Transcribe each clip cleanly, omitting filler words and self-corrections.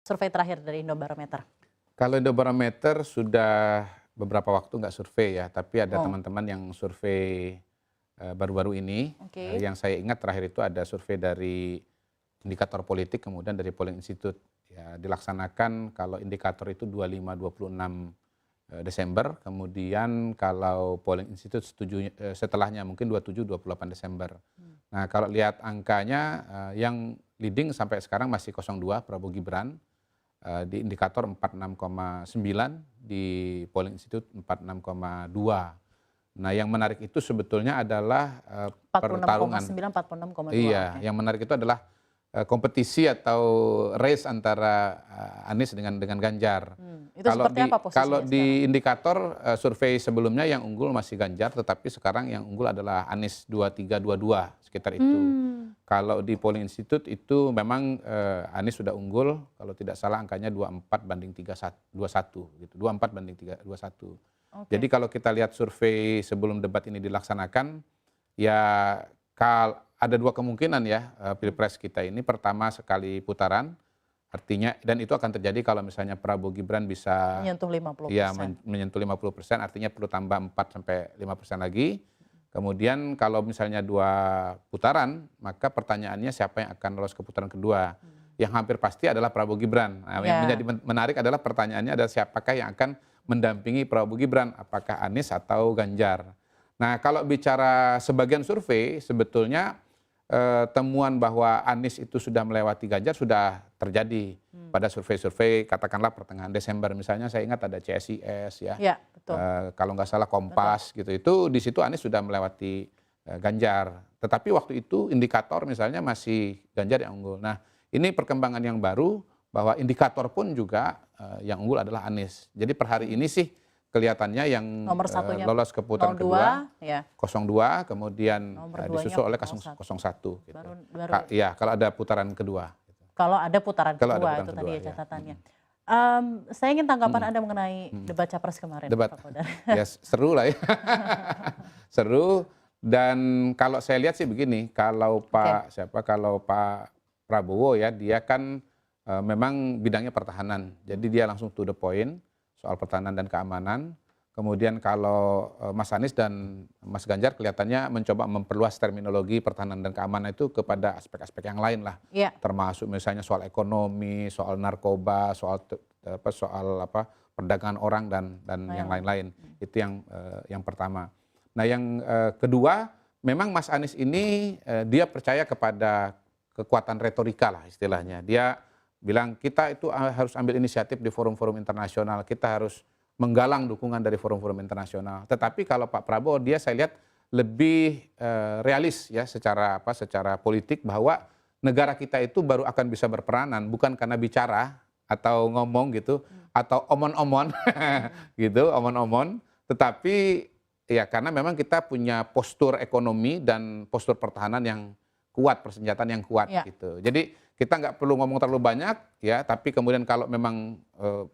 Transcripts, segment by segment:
survei terakhir dari Indobarometer? Kalau Indobarometer sudah beberapa waktu nggak survei ya, tapi ada Oh, teman-teman yang survei baru-baru ini. oke. Yang saya ingat terakhir itu ada survei dari indikator politik, kemudian dari Polling Institute. Ya, dilaksanakan kalau indikator itu 25-26 Desember, kemudian kalau Polling Institute setelahnya mungkin 27-28 Desember. Nah, kalau lihat angkanya yang leading sampai sekarang masih 02 Prabowo Gibran. Di indikator 46,9, di Polling Institute 46,2. Nah, yang menarik itu sebetulnya adalah pertarungan. 46,9, 46,2. Iya, Oke. yang menarik itu adalah kompetisi atau race antara Anies dengan Ganjar. Itu seperti apa Kalau posisinya sekarang? di indikator survei sebelumnya yang unggul masih Ganjar, tetapi sekarang yang unggul adalah Anies 23-22 sekitar itu. Kalau di Polling Institute itu memang Anies sudah unggul, kalau tidak salah angkanya 24-21 gitu. 24-21. Oke. Jadi kalau kita lihat survei sebelum debat ini dilaksanakan, ya ada dua kemungkinan ya Pilpres kita ini. Pertama sekali putaran, artinya dan itu akan terjadi kalau misalnya Prabowo Gibran bisa Menyentuh 50%. ya menyentuh 50%, artinya perlu tambah 4-5% lagi. Kemudian kalau misalnya 2 putaran, maka pertanyaannya siapa yang akan lolos ke putaran kedua. Yang hampir pasti adalah Prabowo Gibran. Nah, yang menjadi menarik adalah pertanyaannya adalah siapakah yang akan mendampingi Prabowo Gibran, apakah Anies atau Ganjar. Nah, kalau bicara sebagian survei, sebetulnya temuan bahwa Anies itu sudah melewati Ganjar sudah terjadi pada survei-survei katakanlah pertengahan Desember misalnya. Saya ingat ada CSIS ya, Ya, betul. kalau nggak salah Kompas gitu, itu di situ Anies sudah melewati Ganjar. Tetapi waktu itu indikator misalnya masih Ganjar yang unggul. Nah, ini perkembangan yang baru bahwa indikator pun juga yang unggul adalah Anies. Jadi per hari ini sih kelihatannya yang Nomor satunya lolos ke putaran 02, kedua ya. 02, kemudian Nomor disusul oleh 2-nya 01 gitu. Baru Iya, kalau ada putaran kedua. kalau ada putaran Kalau ada kedua putaran itu tadi kedua, ya ya. catatannya. Saya ingin tanggapan Anda mengenai debat capres kemarin, Debat. Pak Kodar. Ya seru lah ya. Seru, dan kalau saya lihat sih begini, kalau kalau Pak Prabowo ya, dia kan memang bidangnya pertahanan. Jadi dia langsung to the point soal pertahanan dan keamanan. Kemudian kalau Mas Anies dan Mas Ganjar kelihatannya mencoba memperluas terminologi pertahanan dan keamanan itu kepada aspek-aspek yang lain lah. Iya. Termasuk misalnya soal ekonomi, soal narkoba, soal perdagangan orang dan yang lain-lain. Itu yang pertama. Nah, yang kedua, memang Mas Anies ini dia percaya kepada kekuatan retorika lah istilahnya. Dia bilang kita itu harus ambil inisiatif di forum-forum internasional, kita harus menggalang dukungan dari forum-forum internasional. Tetapi kalau Pak Prabowo, dia saya lihat lebih realis ya secara politik, bahwa negara kita itu baru akan bisa berperanan bukan karena bicara atau ngomong gitu atau omon-omon gitu, omon-omon, tetapi ya karena memang kita punya postur ekonomi dan postur pertahanan yang kuat, persenjataan yang kuat gitu. Jadi kita nggak perlu ngomong terlalu banyak ya, tapi kemudian kalau memang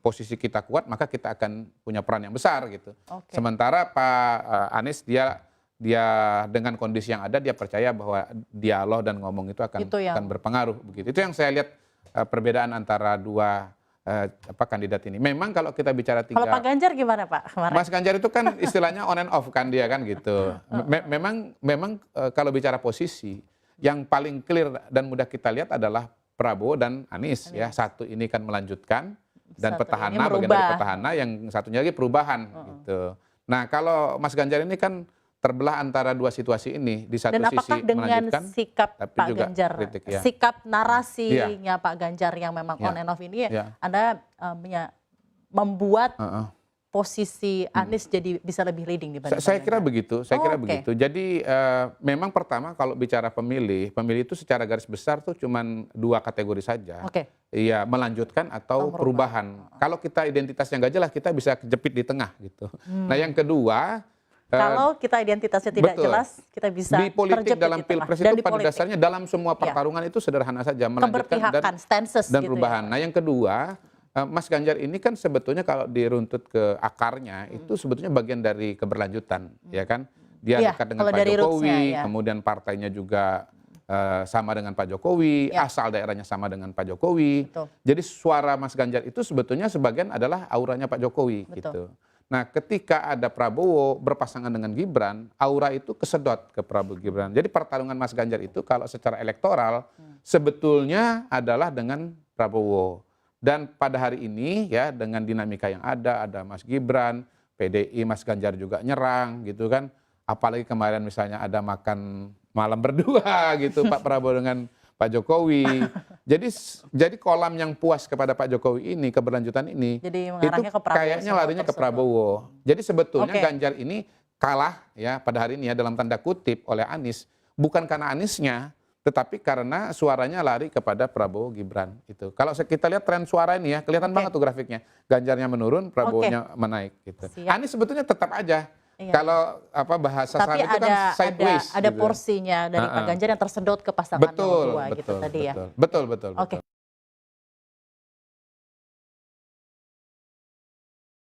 posisi kita kuat, maka kita akan punya peran yang besar gitu. Sementara Pak Anies dia dengan kondisi yang ada, dia percaya bahwa dialog dan ngomong itu akan berpengaruh begitu. Itu yang saya lihat perbedaan antara dua kandidat ini. Memang kalau kita bicara Kalau Pak Ganjar gimana Pak kemarin? Mas Ganjar itu kan istilahnya on and off kan dia kan gitu. Memang kalau bicara posisi, yang paling clear dan mudah kita lihat adalah Prabowo dan Anies ya. Satu ini kan melanjutkan dan petahana, bagian dari petahana, yang satunya lagi perubahan gitu. Nah, kalau Mas Ganjar ini kan terbelah antara dua situasi ini. Di satu sisi melanjutkan, sikap tapi Pak juga Ganjar, kritik, ya. sikap narasinya Pak Ganjar yang memang on and off ini Anda membuat posisi Anies jadi bisa lebih leading dibanding saya kira begitu, begitu. Jadi memang pertama kalau bicara pemilih itu secara garis besar tuh cuman dua kategori saja. Iya, melanjutkan atau perubahan. Kalau kita identitasnya nggak jelas, kita bisa kejepit di tengah gitu. Nah, yang kedua, kalau kita identitasnya tidak jelas, kita bisa di politik dalam Pilpres itu pada dasarnya dalam semua pertarungan itu sederhana saja, melanjutkan dan perubahan. Nah, yang kedua, Mas Ganjar ini kan sebetulnya kalau diruntut ke akarnya itu sebetulnya bagian dari keberlanjutan, ya kan? Dia dekat dengan Pak Jokowi, kemudian partainya juga sama dengan Pak Jokowi, asal daerahnya sama dengan Pak Jokowi. Betul. Jadi suara Mas Ganjar itu sebetulnya sebagian adalah auranya Pak Jokowi. Gitu. Nah, ketika ada Prabowo berpasangan dengan Gibran, aura itu kesedot ke Prabowo Gibran. Jadi pertarungan Mas Ganjar itu kalau secara elektoral sebetulnya adalah dengan Prabowo. Dan pada hari ini ya dengan dinamika yang ada Mas Gibran, PDI, Mas Ganjar juga nyerang gitu kan. Apalagi kemarin misalnya ada makan malam berdua gitu Pak Prabowo dengan Pak Jokowi. Jadi kolam yang puas kepada Pak Jokowi ini, keberlanjutan ini, jadi itu kayaknya larinya ke Prabowo. Jadi sebetulnya Ganjar ini kalah ya pada hari ini ya dalam tanda kutip oleh Anies, bukan karena Aniesnya, tetapi karena suaranya lari kepada Prabowo Gibran itu. Kalau kita lihat tren suara ini ya, kelihatan banget tuh grafiknya. Ganjarnya menurun, Prabowo-nya menaik gitu. Anies sebetulnya tetap aja. Kalau bahasa saham itu kan sideways. Ada porsinya dari Pak Ganjar yang tersedot ke pasangan nomor 2 gitu tadi ya. Betul.